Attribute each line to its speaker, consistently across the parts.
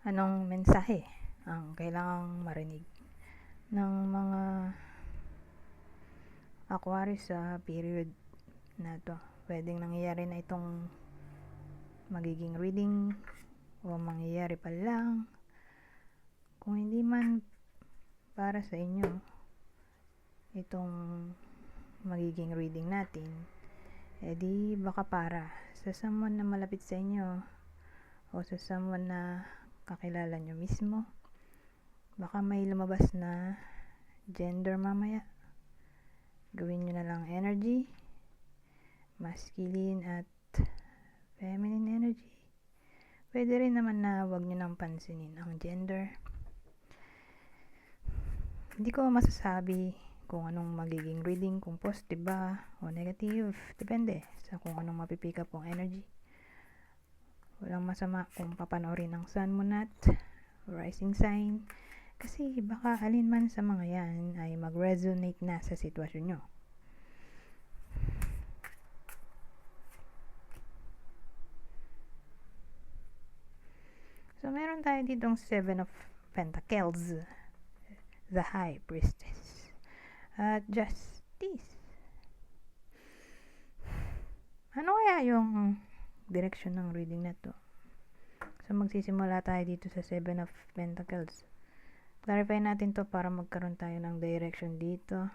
Speaker 1: Anong mensahe ang kailangang marinig ng mga Aquarius sa period na to? Pwedeng nangyayari na itong magiging reading o mangyayari pa lang. Kung hindi man para sa inyo itong magiging reading natin, edi baka para sa someone na malapit sa inyo o sa someone na kakilala nyo mismo. Baka may lumabas na gender mamaya. Gawin nyo na lang energy, masculine at feminine energy. Pwede rin naman na wag nyo nang pansinin ang gender. Hindi ko masasabi kung anong magiging reading, kung positive ba o negative. Depende sa kung anong mapipick up ang energy. Walang masama kung papanoorin ang sun, moon at rising sign. Kasi baka alin man sa mga yan ay mag-resonate na sa sitwasyon nyo. So, meron tayo ditong 7 of Pentacles, the High Priestess, at Justice. Ano kaya yung direction ng reading na to? So, magsisimula tayo dito sa 7 of Pentacles. Clarify natin to para magkaroon tayo ng direction dito.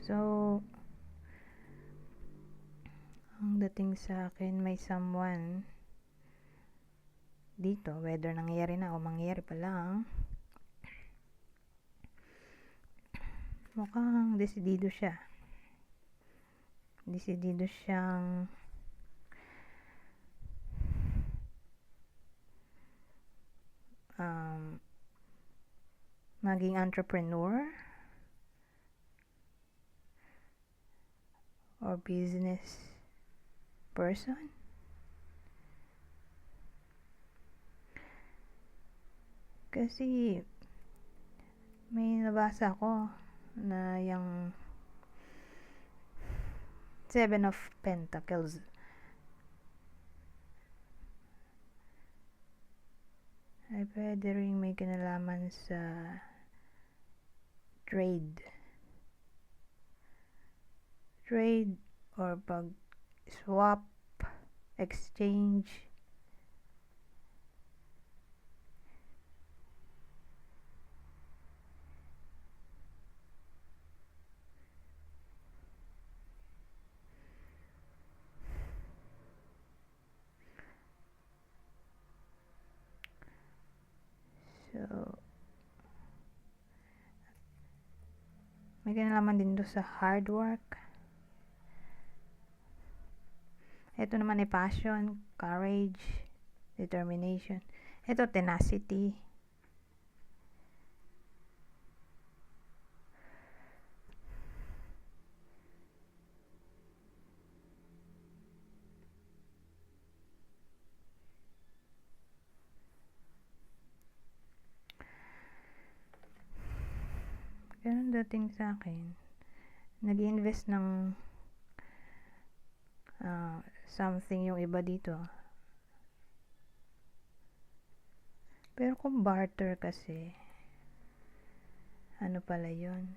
Speaker 1: So, ang dating sa akin, may someone dito, whether nangyayari na o mangyayari pa lang, mukhang desidido siya. Desidido siyang maging entrepreneur or business person. Kasi may nabasa ko na yung 7 of Pentacles ay pwede rin may kinalaman sa trade or pag swap, exchange. So, may kinalaman din doon sa hard work. Ito naman ay passion, courage, determination. Ito, tenacity. Ganun dating sa akin. Nag-invest ng something yung iba dito. Pero kung barter kasi, ano pala yun?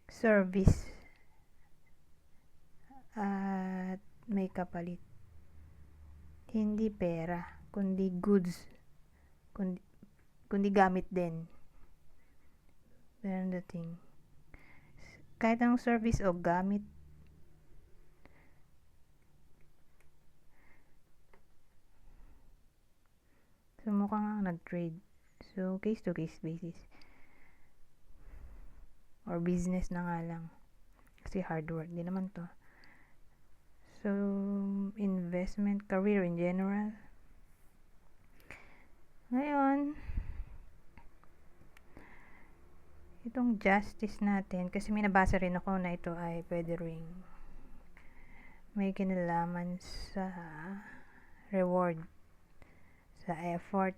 Speaker 1: Service at may kapalit. Hindi pera, kundi goods. Kundi gamit din. Ganun dating. Kahit ang service o gamit, so mukhang nag-trade. So, case to case basis. Or business na nga lang. Kasi hard work din naman to. So, investment, career in general. Ngayon, itong justice natin, kasi may nabasa rin ako na ito ay pwede ring may kinalaman sa reward sa effort.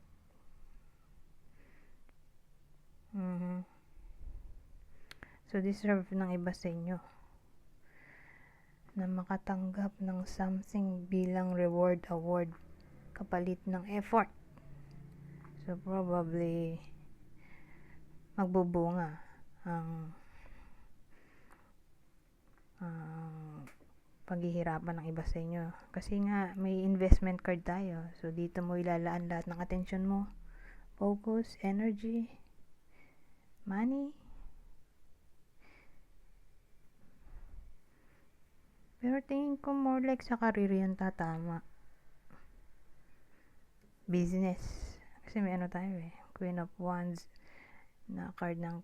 Speaker 1: So deserve ng iba sa inyo na makatanggap ng something bilang reward, award kapalit ng effort. So probably magbubunga ang paghihirapan ng iba sa inyo. Kasi nga may investment card tayo. So dito mo ilalaan lahat ng attention mo, focus, energy, money. Pero tingin ko more like sa career yan tatama. Business. Kasi may ano tayo Queen of Wands na card ng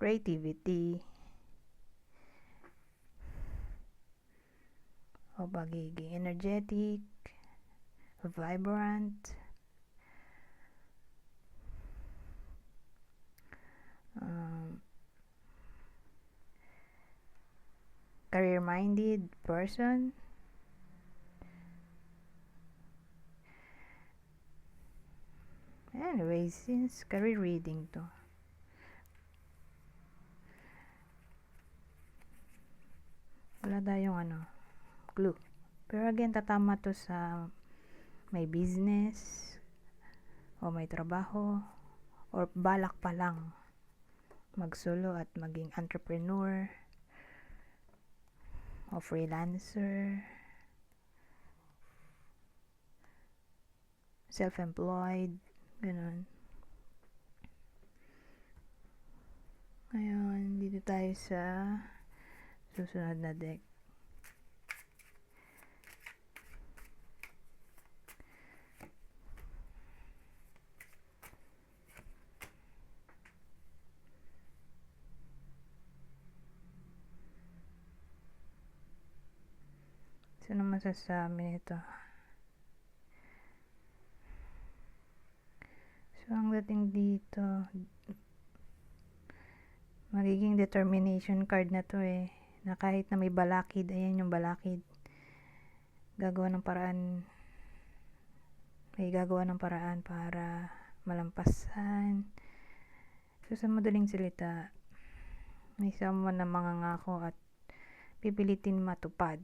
Speaker 1: creativity. O pagiging energetic, vibrant, career-minded person. Anyway, since career reading to, wala tayong clue. Pero again, tatama to sa may business o may trabaho or balak pa lang magsolo at maging entrepreneur o freelancer, self-employed, ganun. Ngayon, dito tayo sa susunod na deck. So, ano masasabi nito? So, ang dating dito, magiging determination card na to na kahit na may balakid, ayan yung balakid, gagawa ng paraan para malampasan. So, sa madaling salita, may someone na mangangako at pipilitin matupad.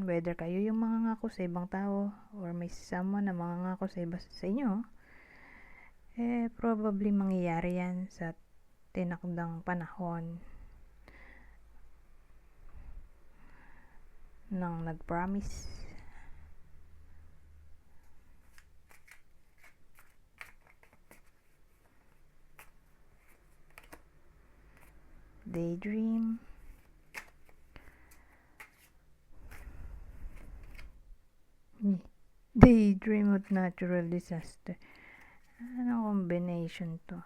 Speaker 1: Whether kayo yung mangangako sa ibang tao or may someone na mangangako sa inyo, probably mangyayari yan sa tinakdang panahon ng nag-promise. Daydream. Daydream at natural disaster. Anong combination to?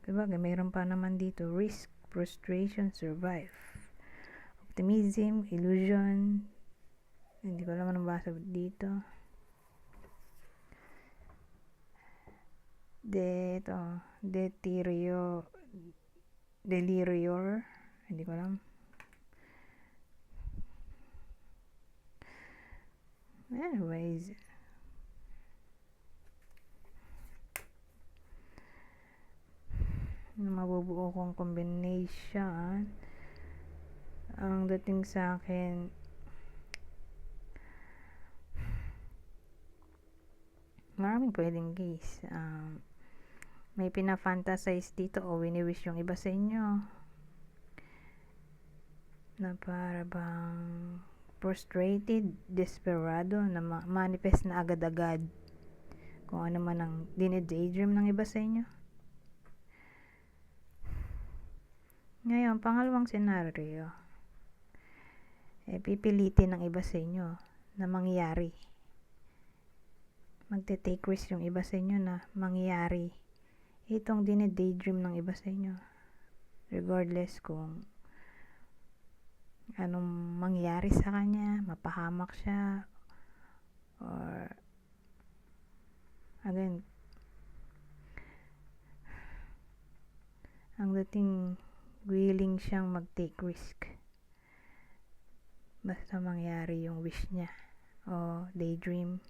Speaker 1: Diba, mayroon pa naman dito, risk, frustration, survive, optimism, illusion. Hindi ko alam anong basa dito. Delirior. Hindi ko alam. Anyways, mabubuo kong combination. Ang dating sa akin, maraming pwedeng case. May pinafantasize dito o wini-wish yung iba sa inyo na para bang frustrated, desperado, na manifest na agad-agad kung ano man ang daydream ng iba sa inyo. Ngayon, pangalawang senaryo, pipilitin ng iba sa inyo na mangyari. Magte-take risk yung iba sa inyo na mangyari itong daydream ng iba sa inyo. Regardless kung anong mangyari sa kanya, mapahamak siya, or again, ang dating willing siyang mag-take risk. basta mangyari yung wish niya o daydream.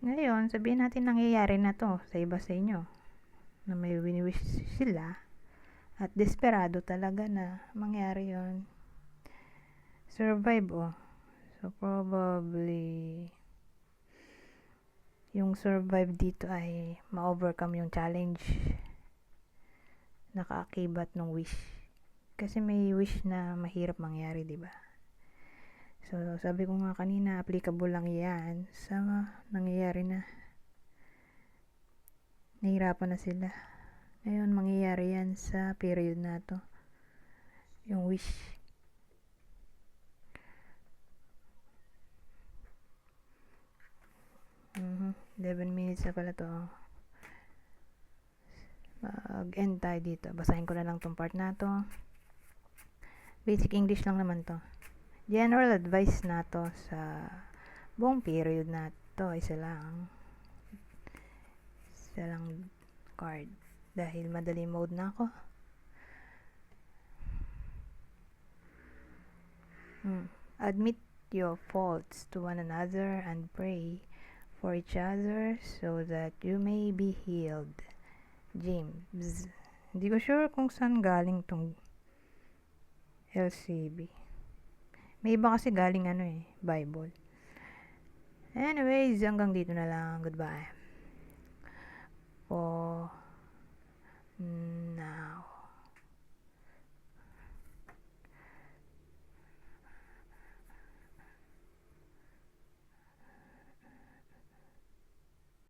Speaker 1: Ngayon, sabihin natin nangyayari na to sa iba sa inyo na may wini-wish sila at desperado talaga na mangyari yon. Survive so probably yung survive dito ay ma-overcome yung challenge na kaakibat ng wish. Kasi may wish na mahirap mangyari, di ba? So, sabi ko nga kanina, applicable lang yan sa nangyayari na. Nahirapan na sila. Ngayon, mangyayari yan sa period na to. Yung wish. Mm-hmm. 11 minutes na pala to. Mag-end tayo dito. Basahin ko na lang tong part na to. Basic English lang naman to. General advice na to sa buong period na to. Isa lang card. Dahil madali mode na ako. Admit your faults to one another and pray for each other so that you may be healed. James. Hindi ko sure kung saan galing tong LCB. May iba kasi galing Bible. Anyways, hanggang dito na lang. Goodbye. For now.